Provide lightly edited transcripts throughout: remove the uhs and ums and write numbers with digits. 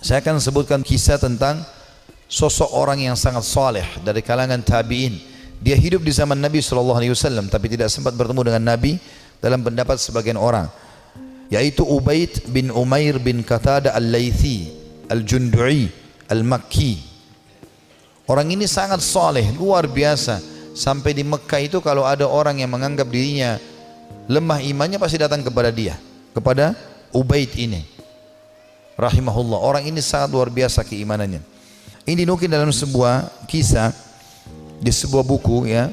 Saya akan sebutkan kisah tentang sosok orang yang sangat saleh dari kalangan tabi'in. Dia hidup di zaman Nabi SAW tapi tidak sempat bertemu dengan Nabi dalam pendapat sebagian orang, yaitu Ubaid bin Umair bin Qatadah al-Laythi al-Jundu'i al-Makki. Orang ini sangat saleh, luar biasa. Sampai di Mekah itu kalau ada orang yang menganggap dirinya lemah imannya pasti datang kepada dia, kepada Ubaid ini rahimahullah. Orang ini sangat luar biasa keimanannya. Ini dinukil dalam sebuah kisah di sebuah buku, ya.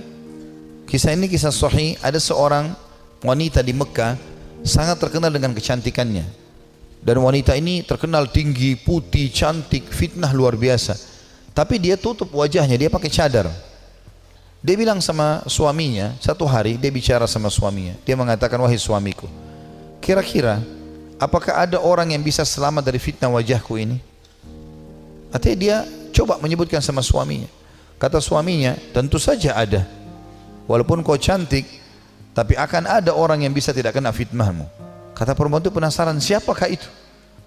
Kisah ini kisah sahih. Ada seorang wanita di Mekah sangat terkenal dengan kecantikannya, dan wanita ini terkenal tinggi, putih, cantik, fitnah luar biasa. Tapi dia tutup wajahnya, dia pakai cadar. Dia bilang sama suaminya, satu hari dia bicara sama suaminya, dia mengatakan, wahai suamiku, kira-kira apakah ada orang yang bisa selamat dari fitnah wajahku ini? Artinya dia coba menyebutkan sama suaminya. Kata suaminya, tentu saja ada. Walaupun kau cantik, tapi akan ada orang yang bisa tidak kena fitnahmu. Kata perempuan itu penasaran, siapakah itu?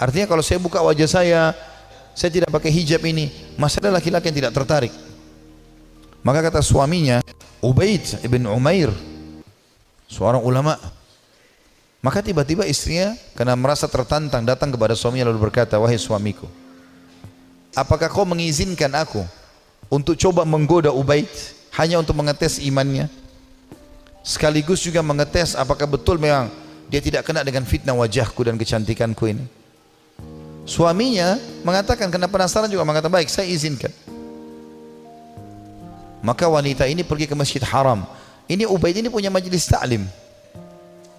Artinya kalau saya buka wajah saya tidak pakai hijab ini, masih ada laki-laki yang tidak tertarik. Maka kata suaminya, Ubaid ibn Umair, seorang ulama. Maka tiba-tiba istrinya karena merasa tertantang datang kepada suaminya lalu berkata, wahai suamiku, apakah kau mengizinkan aku untuk coba menggoda Ubaid hanya untuk mengetes imannya, sekaligus juga mengetes apakah betul memang dia tidak kena dengan fitnah wajahku dan kecantikanku ini? Suaminya mengatakan, karena penasaran juga mengatakan, baik, saya izinkan. Maka wanita ini pergi ke Masjid Haram. Ini Ubaid ini punya majelis ta'lim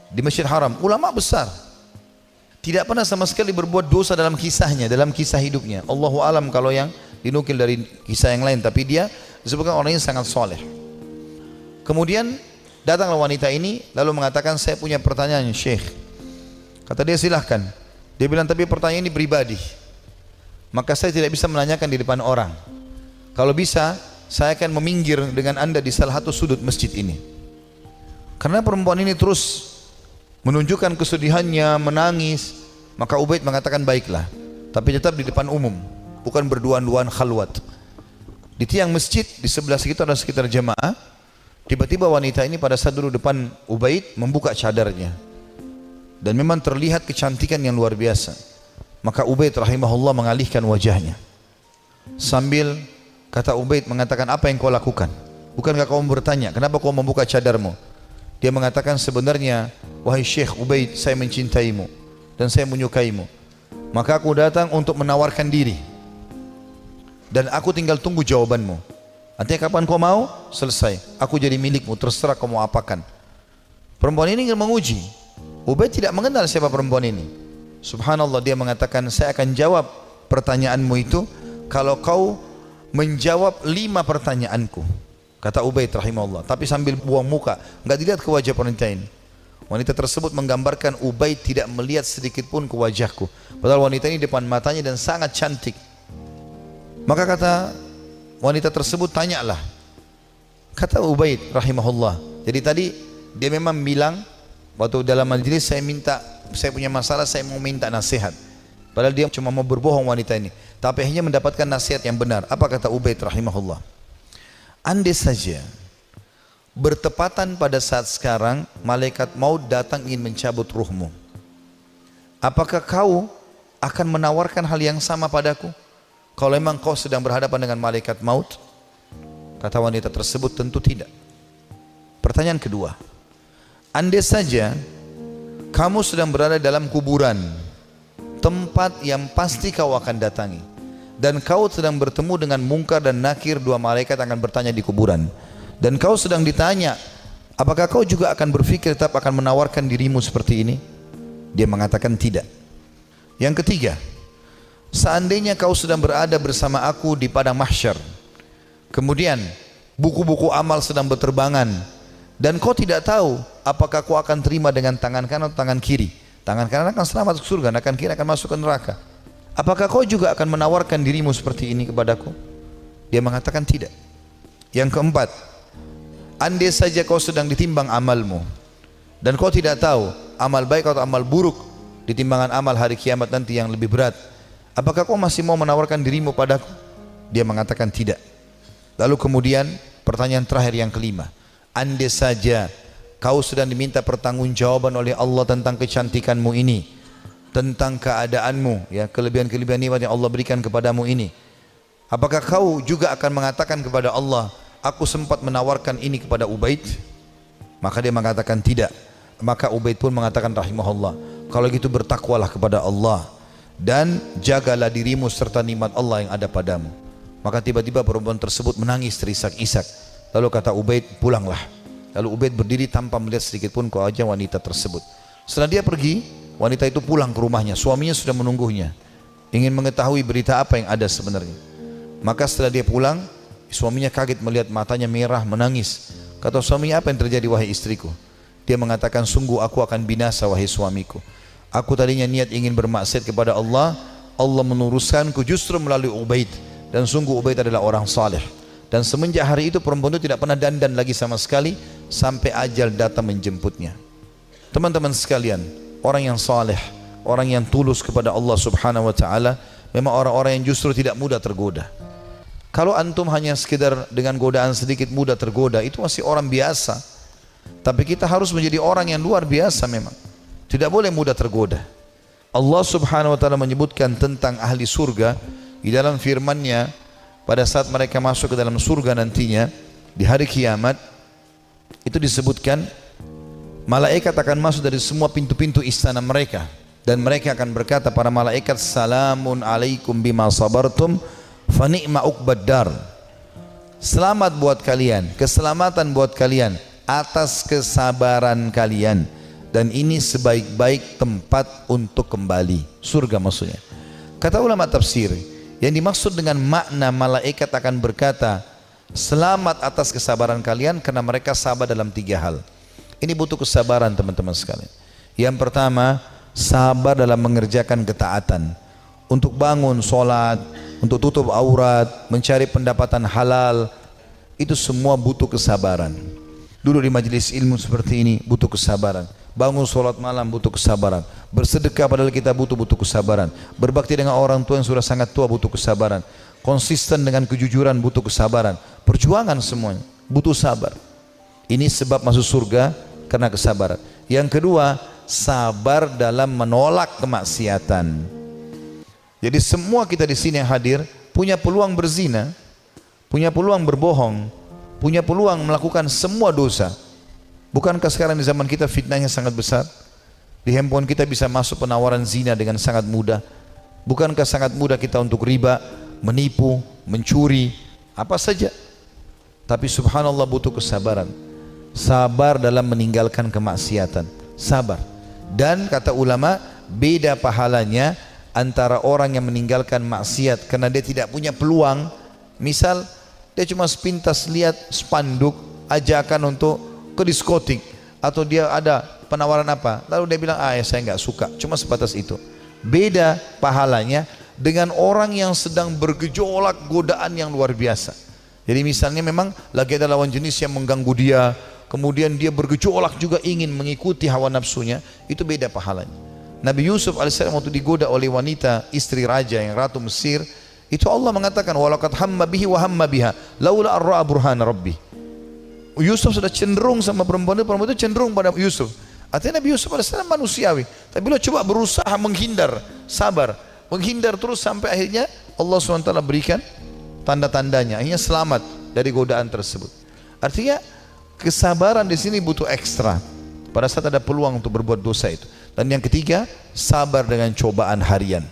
di Masjid Haram, ulama besar, tidak pernah sama sekali berbuat dosa dalam kisahnya, dalam kisah hidupnya. Allahu alam kalau yang dinukil dari kisah yang lain, tapi dia disebutkan orang yang sangat soleh. Kemudian datanglah wanita ini lalu mengatakan, saya punya pertanyaan Syekh. Kata dia, silahkan. Dia bilang, tapi pertanyaan ini pribadi, maka saya tidak bisa menanyakan di depan orang. Kalau bisa saya akan meminggir dengan anda di salah satu sudut masjid ini. Karena perempuan ini terus menunjukkan kesedihannya, menangis. Maka Ubaid mengatakan, baiklah, tapi tetap di depan umum, bukan berduaan-duaan khalwat. Di tiang masjid di sebelah situ ada sekitar jemaah. Tiba-tiba wanita ini pada saat duduk depan Ubaid membuka cadarnya, dan memang terlihat kecantikan yang luar biasa. Maka Ubaid rahimahullah mengalihkan wajahnya sambil kata Ubaid mengatakan, apa yang kau lakukan? Bukankah kau bertanya, kenapa kau membuka cadarmu? Dia mengatakan, sebenarnya wahai Syekh Ubaid, saya mencintaimu dan saya menyukaimu. Maka aku datang untuk menawarkan diri, dan aku tinggal tunggu jawabanmu. Artinya kapan kau mau, selesai, aku jadi milikmu, terserah kau mau apakan. Perempuan ini ingin menguji. Ubaid tidak mengenal siapa perempuan ini. Subhanallah, dia mengatakan, saya akan jawab pertanyaanmu itu kalau kau menjawab 5 pertanyaanku. Kata Ubaid rahimahullah, tapi sambil buang muka, nggak dilihat ke wajah wanita ini. Wanita tersebut menggambarkan Ubaid tidak melihat sedikit pun ke wajahku, padahal wanita ini depan matanya dan sangat cantik. Maka kata wanita tersebut, tanyalah. Kata Ubaid rahimahullah, jadi tadi dia memang bilang waktu dalam majelis, saya punya masalah, saya mau minta nasihat. Padahal dia cuma mau berbohong wanita ini, tapi akhirnya mendapatkan nasihat yang benar. Apa kata Ubaid rahimahullah? Andai saja bertepatan pada saat sekarang malaikat maut datang ingin mencabut ruhmu, apakah kau akan menawarkan hal yang sama padaku kalau memang kau sedang berhadapan dengan malaikat maut? Kata wanita tersebut, tentu tidak. Pertanyaan kedua, andai saja kamu sedang berada dalam kuburan, tempat yang pasti kau akan datangi, dan kau sedang bertemu dengan Mungkar dan Nakir, 2 malaikat akan bertanya di kuburan, dan kau sedang ditanya, apakah kau juga akan berpikir tetap akan menawarkan dirimu seperti ini? Dia mengatakan tidak. Yang ketiga, seandainya kau sedang berada bersama aku di padang mahsyar, kemudian buku-buku amal sedang berterbangan, dan kau tidak tahu apakah kau akan terima dengan tangan kanan atau tangan kiri. Tangan kanan akan selamat ke surga, tangan kiri akan masuk ke neraka. Apakah kau juga akan menawarkan dirimu seperti ini kepadaku? Dia mengatakan tidak. Yang keempat, andai saja kau sedang ditimbang amalmu, dan kau tidak tahu amal baik atau amal buruk di timbangan amal hari kiamat nanti yang lebih berat, apakah kau masih mau menawarkan dirimu padaku? Dia mengatakan tidak. Lalu kemudian pertanyaan terakhir yang kelima, andai saja kau sedang diminta pertanggungjawaban oleh Allah tentang kecantikanmu ini, tentang keadaanmu, ya, kelebihan-kelebihan nikmat yang Allah berikan kepadamu ini, apakah kau juga akan mengatakan kepada Allah, aku sempat menawarkan ini kepada Ubaid? Maka dia mengatakan tidak. Maka Ubaid pun mengatakan rahimahullah, kalau gitu bertakwalah kepada Allah dan jagalah dirimu serta nikmat Allah yang ada padamu. Maka tiba-tiba perempuan tersebut menangis terisak-isak. Lalu kata Ubaid, pulanglah. Lalu Ubaid berdiri tanpa melihat sedikit pun ke wajah wanita tersebut. Setelah dia pergi, wanita itu pulang ke rumahnya. Suaminya sudah menunggunya, ingin mengetahui berita apa yang ada sebenarnya. Maka setelah dia pulang, suaminya kaget melihat matanya merah, menangis. Kata suaminya, apa yang terjadi wahai istriku? Dia mengatakan, sungguh aku akan binasa wahai suamiku. Aku tadinya niat ingin bermaksiat kepada Allah, Allah menuruskanku justru melalui Ubaid. Dan sungguh Ubaid adalah orang saleh. Dan semenjak hari itu perempuan itu tidak pernah dandan lagi sama sekali sampai ajal datang menjemputnya. Teman-teman sekalian, orang yang saleh, orang yang tulus kepada Allah Subhanahu wa taala, memang orang-orang yang justru tidak mudah tergoda. Kalau antum hanya sekedar dengan godaan sedikit mudah tergoda, itu masih orang biasa. Tapi kita harus menjadi orang yang luar biasa memang. Tidak boleh mudah tergoda. Allah Subhanahu wa taala menyebutkan tentang ahli surga di dalam firman-Nya pada saat mereka masuk ke dalam surga nantinya di hari kiamat. Itu disebutkan malaikat akan masuk dari semua pintu-pintu istana mereka dan mereka akan berkata, para malaikat, salamun alaikum bima sabartum fa ni'ma uqbad dar. Selamat buat kalian, keselamatan buat kalian atas kesabaran kalian, dan ini sebaik-baik tempat untuk kembali. Surga maksudnya. Kata ulama tafsir, yang dimaksud dengan makna malaikat akan berkata selamat atas kesabaran kalian karena mereka sabar dalam 3 hal. Ini butuh kesabaran teman-teman sekalian. Yang pertama, sabar dalam mengerjakan ketaatan. Untuk bangun sholat, untuk tutup aurat, mencari pendapatan halal, itu semua butuh kesabaran. Dulu di majelis ilmu seperti ini butuh kesabaran. Bangun sholat malam butuh kesabaran. Bersedekah padahal kita butuh kesabaran. Berbakti dengan orang tua yang sudah sangat tua butuh kesabaran. Konsisten dengan kejujuran butuh kesabaran. Perjuangan semuanya butuh sabar. Ini sebab masuk surga karena kesabaran. Yang kedua, sabar dalam menolak kemaksiatan. Jadi semua kita di sini yang hadir punya peluang berzina, punya peluang berbohong, punya peluang melakukan semua dosa. Bukankah sekarang di zaman kita fitnahnya sangat besar? Di handphone kita bisa masuk penawaran zina dengan sangat mudah. Bukankah sangat mudah kita untuk riba, menipu, mencuri, apa saja? Tapi subhanallah butuh kesabaran. Sabar dalam meninggalkan kemaksiatan. Sabar. Dan kata ulama, beda pahalanya antara orang yang meninggalkan maksiat karena dia tidak punya peluang. Misal dia cuma sepintas lihat spanduk ajakan untuk ke diskotik, atau dia ada penawaran apa, lalu dia bilang, ya saya nggak suka, cuma sebatas itu. Beda pahalanya dengan orang yang sedang bergejolak godaan yang luar biasa. Jadi misalnya memang lagi ada lawan jenis yang mengganggu dia, kemudian dia bergejolak juga ingin mengikuti hawa nafsunya, itu beda pahalanya. Nabi Yusuf alaihissalam waktu digoda oleh wanita istri raja yang ratu Mesir, itu Allah mengatakan, walaqad hamma bihi wa hamma biha laula ar-ra'a burhana rabbih. Yusuf sudah cenderung sama perempuan itu cenderung pada Yusuf. Artinya Nabi Yusuf AS manusiawi, tapi beliau coba berusaha menghindar, sabar, menghindar terus sampai akhirnya Allah SWT berikan tanda-tandanya, akhirnya selamat dari godaan tersebut. Artinya kesabaran di sini butuh ekstra pada saat ada peluang untuk berbuat dosa itu. Dan yang ketiga, sabar dengan cobaan harian.